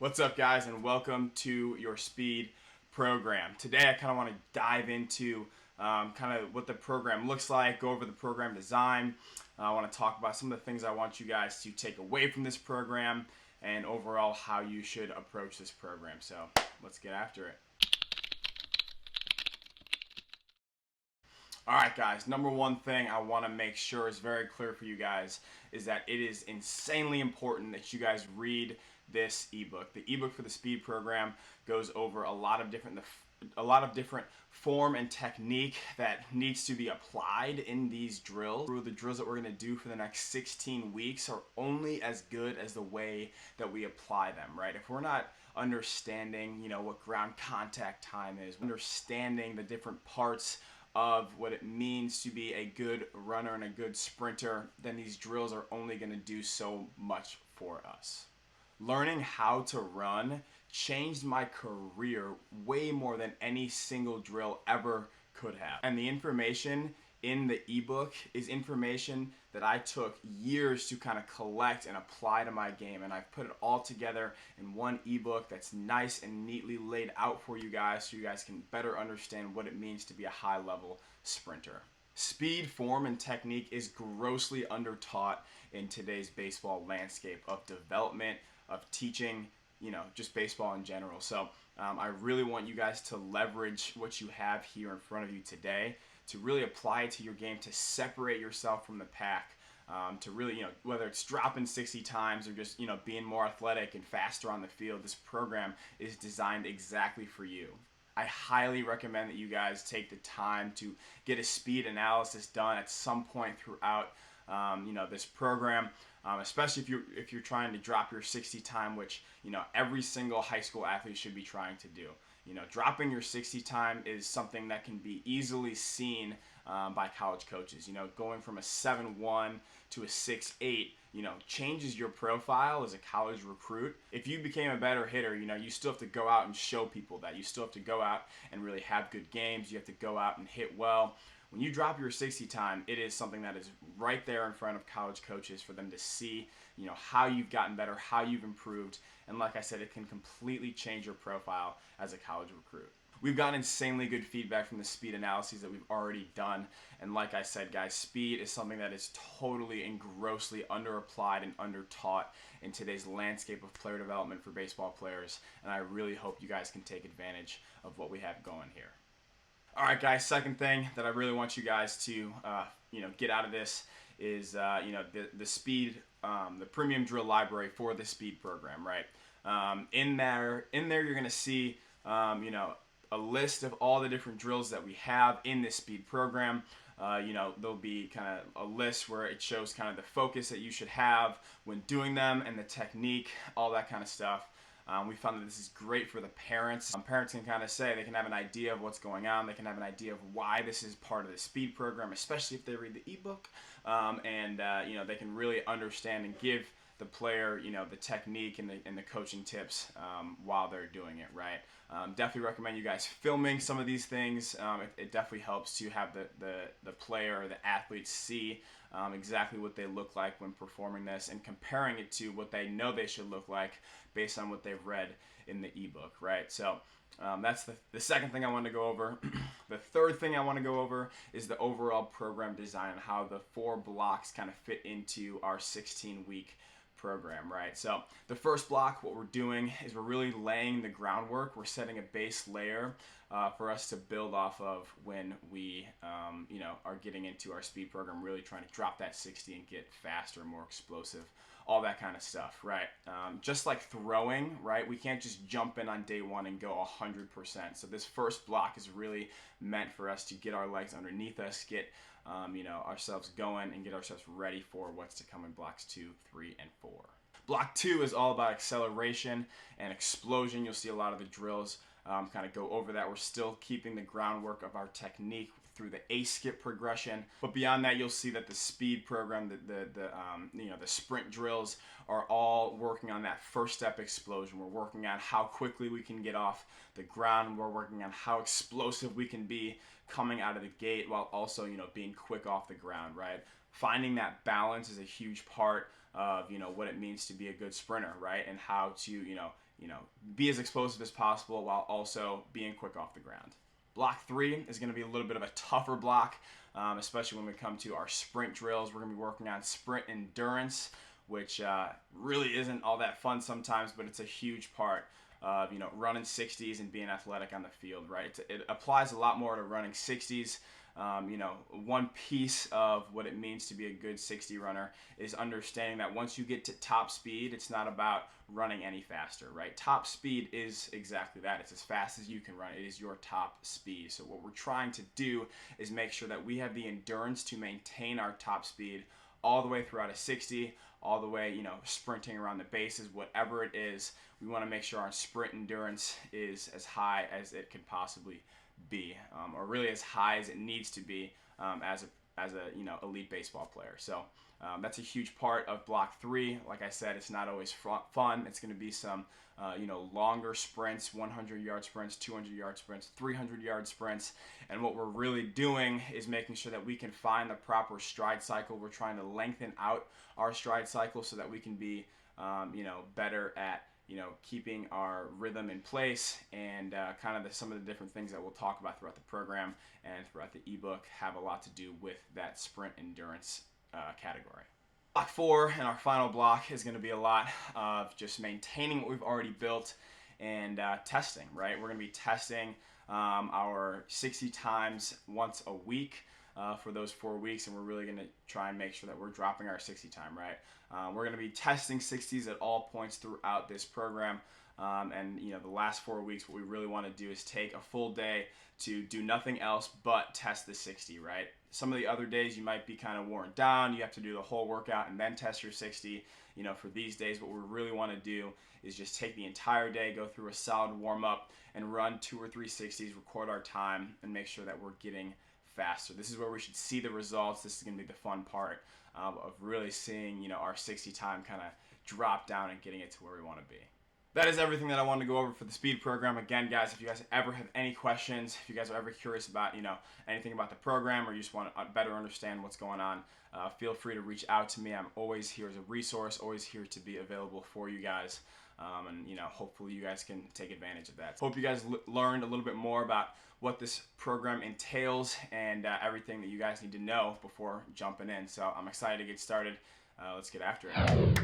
What's up, guys, and welcome to your speed program. Today I kind of want to dive into kind of what the program looks like, go over the program design. I want to talk about some of the things I want you guys to take away from this program and overall how you should approach this program. So let's get after it. Alright, guys, number one thing I want to make sure is very clear for you guys is that it is insanely important that you guys read this ebook. The ebook for the speed program goes over a lot of different form and technique that needs to be applied in these drills. The drills that we're going to do for the next 16 weeks are only as good as the way that we apply them, right? If we're not understanding, what ground contact time is, understanding the different parts of what it means to be a good runner and a good sprinter, then these drills are only going to do so much for us. Learning how to run changed my career way more than any single drill ever could have. And the information in the ebook is information that I took years to kind of collect and apply to my game, and I've put it all together in one ebook that's nice and neatly laid out for you guys so you guys can better understand what it means to be a high-level sprinter. Speed, form, and technique is grossly undertaught in today's baseball landscape of development, of teaching, just baseball in general. So I really want you guys to leverage what you have here in front of you today to really apply it to your game, to separate yourself from the pack, to really, whether it's dropping 60 times or just, being more athletic and faster on the field, this program is designed exactly for you. I highly recommend that you guys take the time to get a speed analysis done at some point throughout this program, especially if you're trying to drop your 60 time, which every single high school athlete should be trying to do. Dropping your 60 time is something that can be easily seen by college coaches. Going from a 7.1 to a 6.8, changes your profile as a college recruit. If you became a better hitter, you still have to go out and show people that. You still have to go out and really have good games. You have to go out and hit well. When you drop your 60 time, it is something that is right there in front of college coaches for them to see, how you've gotten better, how you've improved. And like I said, it can completely change your profile as a college recruit. We've gotten insanely good feedback from the speed analyses that we've already done. And like I said, guys, speed is something that is totally and grossly underapplied and undertaught in today's landscape of player development for baseball players. And I really hope you guys can take advantage of what we have going here. All right, guys, second thing that I really want you guys to, get out of this is, the speed, the premium drill library for the speed program, right? In there you're going to see, a list of all the different drills that we have in this speed program. There'll be kind of a list where it shows kind of the focus that you should have when doing them and the technique, all that kind of stuff. We found that this is great for the parents. Parents can kind of say, they can have an idea of what's going on. They can have an idea of why this is part of the speed program, especially if they read the ebook. They can really understand and give the player, the technique and the coaching tips while they're doing it, right? Definitely recommend you guys filming some of these things. It definitely helps to have the player or the athlete see exactly what they look like when performing this and comparing it to what they know they should look like based on what they've read in the ebook, right? So that's the second thing I want to go over. The third thing I want to go over is the overall program design and how the 4 blocks kind of fit into our 16-week program, right? So the first block, what we're doing is we're really laying the groundwork. We're setting a base layer for us to build off of when we, are getting into our speed program, really trying to drop that 60 and get faster, more explosive, all that kind of stuff, right? Just like throwing, right? We can't just jump in on day one and go 100%. So this first block is really meant for us to get our legs underneath us, get ourselves going and get ourselves ready for what's to come in blocks 2, 3, and 4. Block 2 is all about acceleration and explosion. You'll see a lot of the drills kind of go over that. We're still keeping the groundwork of our technique through the A-skip progression, but beyond that, you'll see that the speed program, the sprint drills are all working on that first step explosion. We're working on how quickly we can get off the ground. We're working on how explosive we can be coming out of the gate while also, being quick off the ground, right? Finding that balance is a huge part of, what it means to be a good sprinter, right? And how to, be as explosive as possible while also being quick off the ground. Block 3 is going to be a little bit of a tougher block, especially when we come to our sprint drills. We're going to be working on sprint endurance, which really isn't all that fun sometimes, but it's a huge part of running 60s and being athletic on the field, right? It applies a lot more to running 60s. One piece of what it means to be a good 60 runner is understanding that once you get to top speed, it's not about running any faster, right? Top speed is exactly that. It's as fast as you can run. It is your top speed. So what we're trying to do is make sure that we have the endurance to maintain our top speed all the way throughout a 60, all the way, sprinting around the bases, whatever it is. We want to make sure our sprint endurance is as high as it could possibly be, or really as high as it needs to be as a elite baseball player. So that's a huge part of block 3. Like I said, it's not always fun. It's going to be some longer sprints, 100-yard sprints, 200-yard sprints, 300-yard sprints. And what we're really doing is making sure that we can find the proper stride cycle. We're trying to lengthen out our stride cycle so that we can be better at keeping our rhythm in place, and some of the different things that we'll talk about throughout the program and throughout the ebook have a lot to do with that sprint endurance category. Block 4 and our final block is going to be a lot of just maintaining what we've already built and testing, right? We're going to be testing our 60 times once a week for those 4 weeks, and we're really going to try and make sure that we're dropping our 60 time, right? We're going to be testing 60s at all points throughout this program, and the last 4 weeks, what we really want to do is take a full day to do nothing else but test the 60, right? Some of the other days you might be kind of worn down. You have to do the whole workout and then test your 60. For these days, what we really want to do is just take the entire day, go through a solid warm-up, and run 2 or 3 60s, record our time, and make sure that we're getting faster. This is where we should see the results. This is going to be the fun part of really seeing our 60 time kind of drop down and getting it to where we want to be. That is everything that I wanted to go over for the speed program. Again, guys, if you guys ever have any questions, if you guys are ever curious about anything about the program, or you just want to better understand what's going on, feel free to reach out to me. I'm always here as a resource, always here to be available for you guys. And hopefully you guys can take advantage of that. Hope you guys learned a little bit more about what this program entails and everything that you guys need to know before jumping in. So I'm excited to get started. Let's get after it.